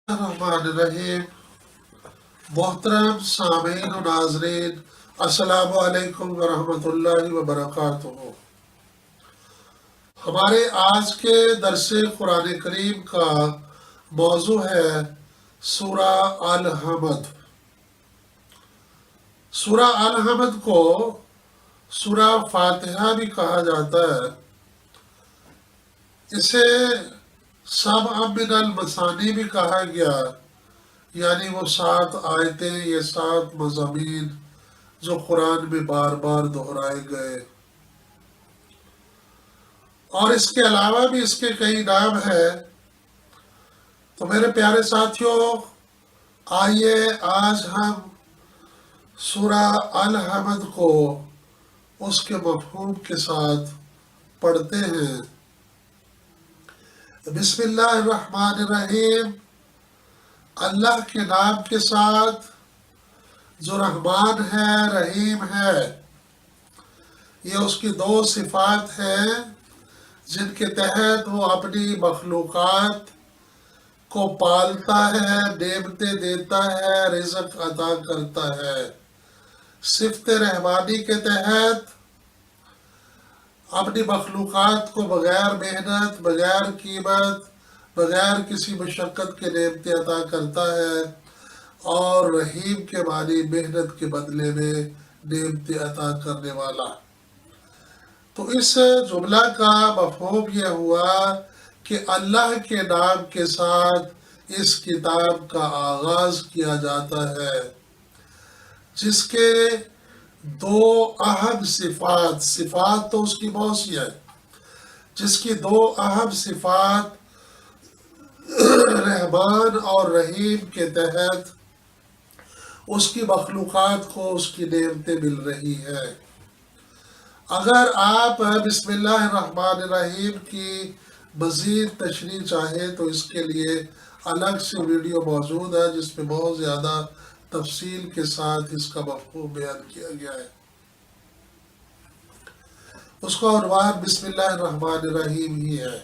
الرحمن الرحیم۔ محترم سامعین و ناظرین، السلام علیکم ورحمۃ اللہ وبرکاتہ۔ ہمارے آج کے درس قرآن کریم کا موضوع ہے سورہ الحمد۔ سورہ الحمد کو سورہ فاتحہ بھی کہا جاتا ہے۔ اسے سبع من المثانی بھی کہا گیا، یعنی وہ 7 آیتیں، یہ 7 مضامین جو قرآن میں بار بار دہرائے گئے۔ اور اس کے علاوہ بھی اس کے کئی نام ہیں۔ تو میرے پیارے ساتھیوں، آئیے آج ہم سورہ الحمد کو اس کے مفہوم کے ساتھ پڑھتے ہیں۔ بسم اللہ الرحمن الرحیم، اللہ کے نام کے ساتھ جو رحمان ہے، رحیم ہے۔ یہ اس کی 2 صفات ہیں جن کے تحت وہ اپنی مخلوقات کو پالتا ہے، نعمتیں دیتا ہے، رزق عطا کرتا ہے۔ صفت رحمانی کے تحت اپنی مخلوقات کو بغیر محنت، بغیر قیمت، بغیر کسی مشقت کے نعمتیں عطا کرتا ہے، اور رحیم کے معنی محنت کے بدلے میں نعمتیں عطا کرنے والا۔ تو اس جملہ کا مفہوم یہ ہوا کہ اللہ کے نام کے ساتھ اس کتاب کا آغاز کیا جاتا ہے، جس کے 2 اہم صفات تو اس کی بہت سی ہے، جس کی 2 اہم صفات رحمان اور رحیم کے تحت اس کی مخلوقات کو اس کی نعمتیں مل رہی ہیں۔ اگر آپ بسم اللہ الرحمن الرحیم کی مزید تشریح چاہیں تو اس کے لیے الگ سے ویڈیو موجود ہے، جس میں بہت زیادہ تفصیل کے ساتھ اس کا مفہوم بیان کیا گیا ہے۔ اس کا عنوان بسم اللہ الرحمن الرحیم ہی ہے۔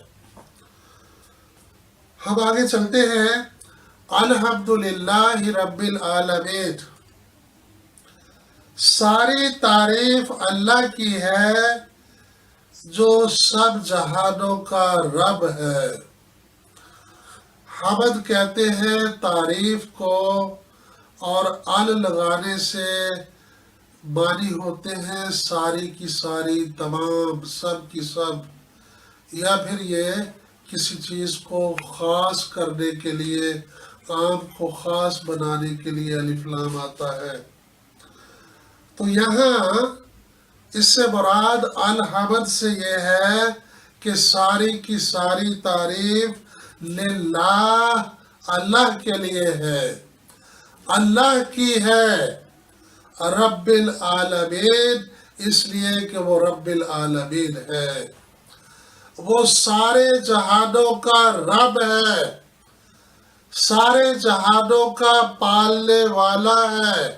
ہم آگے چلتے ہیں۔ الحمدللہ رب العالمین، ساری تعریف اللہ کی ہے جو سب جہانوں کا رب ہے۔ حمد کہتے ہیں تعریف کو، اور لگانے سے معنی ہوتے ہیں ساری کی ساری، تمام، سب کی سب، یا پھر یہ کسی چیز کو خاص کرنے کے لیے، عام کو خاص بنانے کے لیے الف لام آتا ہے۔ تو یہاں اس سے مراد الحمد سے یہ ہے کہ ساری کی ساری تعریف للہ، اللہ کے لیے ہے، اللہ کی ہے، رب العالمین، اس لیے کہ وہ رب العالمین ہے، وہ سارے جہانوں کا رب ہے، سارے جہانوں کا پالنے والا ہے،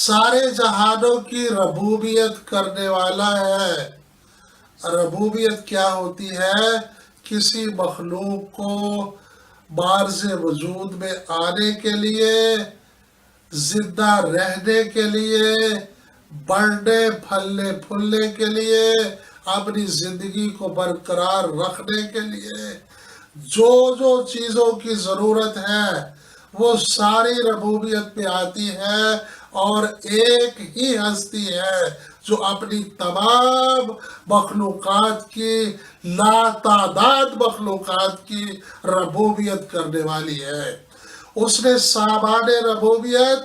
سارے جہانوں کی ربوبیت کرنے والا ہے۔ ربوبیت کیا ہوتی ہے؟ کسی مخلوق کو بارز وجود میں آنے کے لیے، زندہ رہنے کے لیے، بڑھنے پھلنے پھولنے کے لیے، اپنی زندگی کو برقرار رکھنے کے لیے جو جو چیزوں کی ضرورت ہے وہ ساری ربوبیت پہ آتی ہے، اور ایک ہی ہستی ہے جو اپنی تمام مخلوقات کی، لاتعداد مخلوقات کی ربوبیت کرنے والی ہے۔ اس نے سامان ربوبیت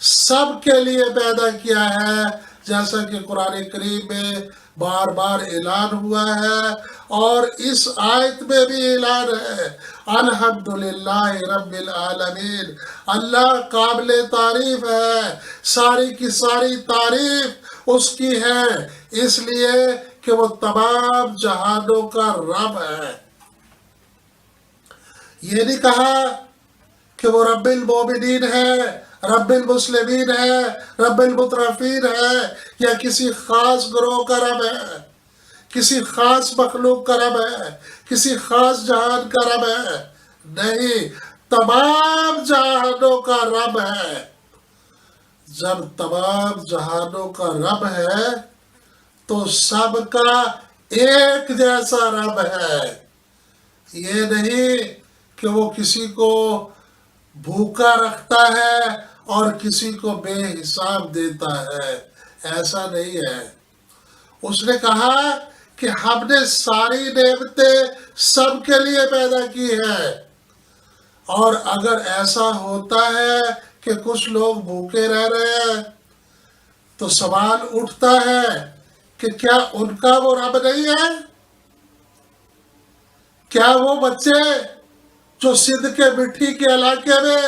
سب کے لیے پیدا کیا ہے، جیسا کہ قرآن کریم میں بار بار اعلان ہوا ہے، اور اس آیت میں بھی اعلان ہے، الحمدللہ رب العالمین، اللہ قابل تعریف ہے، ساری کی ساری تعریف اس کی ہے، اس لیے کہ وہ تمام جہانوں کا رب ہے۔ یہ نہیں کہا کہ وہ رب المومنین ہے، رب المسلمین ہے، رب المترفین ہے، یا کسی خاص گروہ کا رب ہے، کسی خاص مخلوق کا رب ہے، کسی خاص جہان کا رب ہے۔ نہیں، تمام جہانوں کا رب ہے۔ جب تمام جہانوں کا رب ہے تو سب کا ایک جیسا رب ہے۔ یہ نہیں کہ وہ کسی کو بھوکا رکھتا ہے اور کسی کو بے حساب دیتا ہے، ایسا نہیں ہے۔ اس نے کہا کہ ہم نے ساری نعمتیں سب کے لیے پیدا کی ہے، اور اگر ایسا ہوتا ہے کہ کچھ لوگ بھوکے رہ رہے ہیں تو سوال اٹھتا ہے کہ کیا ان کا وہ رب نہیں ہے؟ کیا وہ بچے جو سندھ کے مٹی کے علاقے میں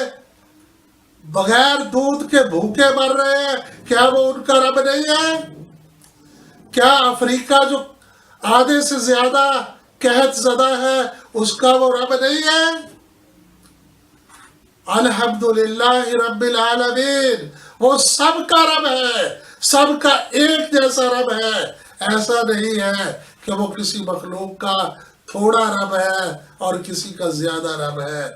بغیر دودھ کے بھوکے مر رہے ہیں، کیا وہ ان کا رب نہیں ہے؟ کیا افریقہ جو آدھے سے زیادہ قحط زدہ ہے، اس کا وہ رب نہیں ہے؟ الحمدللہ رب العالمین، وہ سب کا رب ہے، سب کا ایک جیسا رب ہے۔ ایسا نہیں ہے کہ وہ کسی مخلوق کا تھوڑا رب ہے اور کسی کا زیادہ رب ہے۔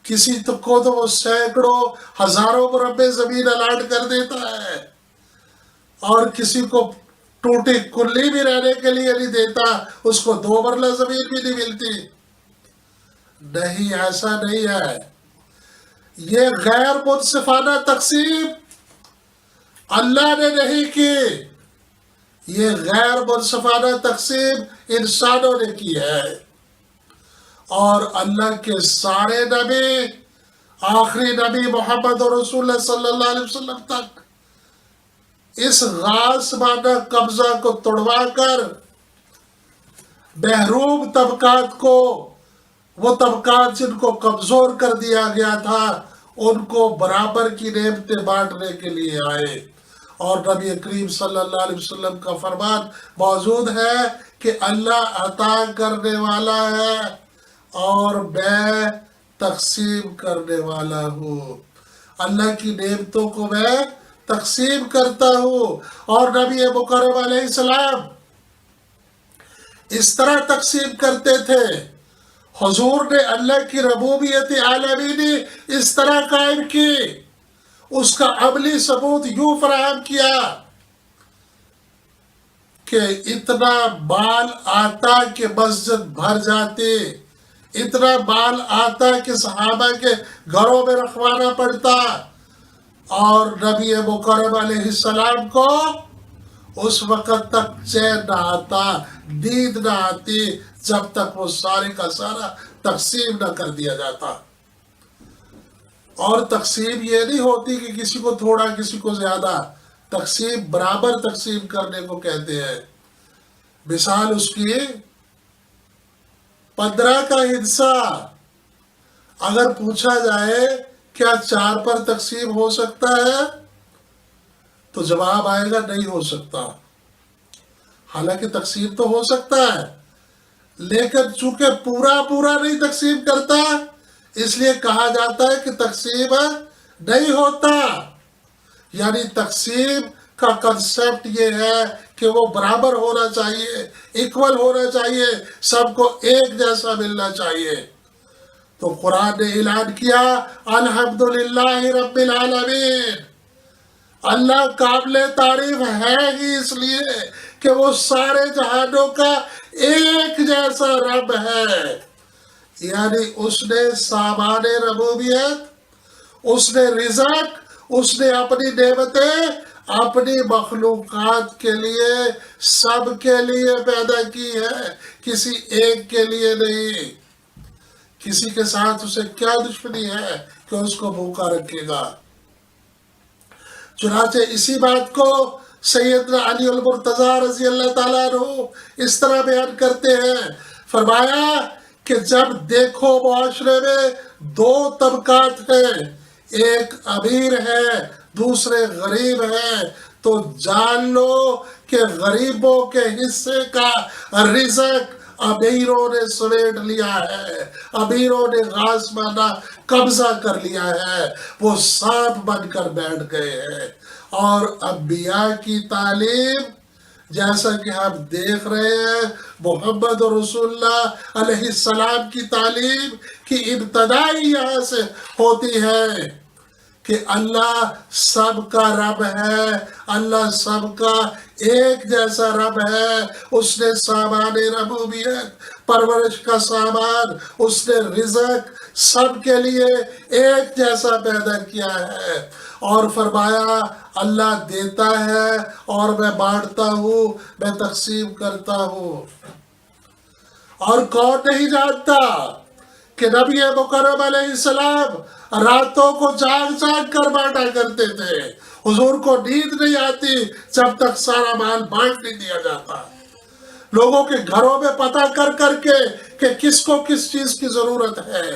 کسی کو تو وہ سینکڑوں ہزاروں مربع زمین الاٹ کر دیتا ہے، اور کسی کو ٹوٹی کلی بھی رہنے کے لیے نہیں دیتا، اس کو 2 مرلہ زمین بھی نہیں ملتی۔ نہیں، ایسا نہیں ہے۔ یہ غیر منصفانہ تقسیم اللہ نے نہیں کی، یہ غیر منصفانہ تقسیم انسانوں نے کی ہے۔ اور اللہ کے سارے نبی، آخری نبی محمد رسول اللہ صلی اللہ علیہ وسلم تک اس غاصبانہ قبضہ کو توڑوا کر محروم طبقات کو، وہ طبقات جن کو کمزور کر دیا گیا تھا، ان کو برابر کی نعمتیں بانٹنے کے لیے آئے۔ اور نبی کریم صلی اللہ علیہ وسلم کا فرمان موجود ہے کہ اللہ عطا کرنے والا ہے اور میں تقسیم کرنے والا ہوں۔ اللہ کی نعمتوں کو میں تقسیم کرتا ہوں، اور نبی مکرم علیہ السلام اس طرح تقسیم کرتے تھے۔ حضور نے اللہ کی ربوبیت عالمینی اس طرح قائم کی، اس کا عملی ثبوت یوں فراہم کیا کہ اتنا مال آتا کہ مسجد بھر جاتی، اتنا مال آتا کہ صحابہ کے گھروں میں رکھوانا پڑتا، اور نبی مکرم علیہ السلام کو اس وقت تک چین نہ آتا، نیند نہ آتی، جب تک وہ سارے کا سارا تقسیم نہ کر دیا جاتا۔ اور تقسیم یہ نہیں ہوتی کہ کسی کو تھوڑا کسی کو زیادہ، تقسیم برابر تقسیم کرنے کو کہتے ہیں۔ مثال اس کی 15 کا حصہ اگر پوچھا جائے کیا 4 پر تقسیم ہو سکتا ہے تو جواب آئے گا نہیں ہو سکتا۔ حالانکہ تقسیم تو ہو سکتا ہے، لیکن چونکہ پورا نہیں تقسیم کرتا، اس لیے کہا جاتا ہے کہ تقسیم نہیں ہوتا۔ یعنی تقسیم کا کنسپٹ یہ ہے کہ وہ برابر ہونا چاہیے، ایکول ہونا چاہیے، سب کو ایک جیسا ملنا چاہیے۔ تو قرآن نے اعلان کیا الحمدللہ رب العالمین، اللہ قابل تعریف ہے ہی اس لیے کہ وہ سارے جہانوں کا ایک جیسا رب ہے۔ یعنی اس نے سامان ربوبیت، اس نے رزق، اس نے اپنی نعمتیں اپنی مخلوقات کے لیے، سب کے لیے پیدا کی ہے، کسی ایک کے لیے نہیں۔ کسی کے ساتھ اسے کیا دشمنی ہے کہ اس کو بھوکا رکھے گا؟ چنانچہ اسی بات کو سیدنا علی المرتضیٰ رضی اللہ تعالیٰ عنہ اس طرح بیان کرتے ہیں، فرمایا کہ جب دیکھو معاشرے میں 2 طبقات ہیں، ایک امیر ہے دوسرے غریب ہے، تو جان لو کہ غریبوں کے حصے کا رزق امیروں نے سمیٹ لیا ہے، امیروں نے غاصبانہ قبضہ کر لیا ہے، وہ سانپ بن کر بیٹھ گئے ہیں۔ اور انبیاء کی تعلیم جیسا کہ ہم دیکھ رہے ہیں محمد رسول اللہ علیہ السلام کی تعلیم کی ابتدا ہی یہاں سے ہوتی ہے کہ اللہ سب کا رب ہے، اللہ سب کا ایک جیسا رب ہے۔ اس نے سامان ربوبیت، پرورش کا سامان، اس نے رزق سب کے لیے ایک جیسا پیدا کیا ہے، اور فرمایا اللہ دیتا ہے اور میں بانٹتا ہوں، میں تقسیم کرتا ہوں۔ اور کون نہیں جانتا کہ نبی مکرم علیہ السلام راتوں کو جاگ جاگ کر بانٹا کرتے تھے، حضور کو نیند نہیں آتی جب تک سارا مال بانٹ نہیں دیا جاتا، لوگوں کے گھروں میں پتہ کر کر کے کہ کس کو کس چیز کی ضرورت ہے۔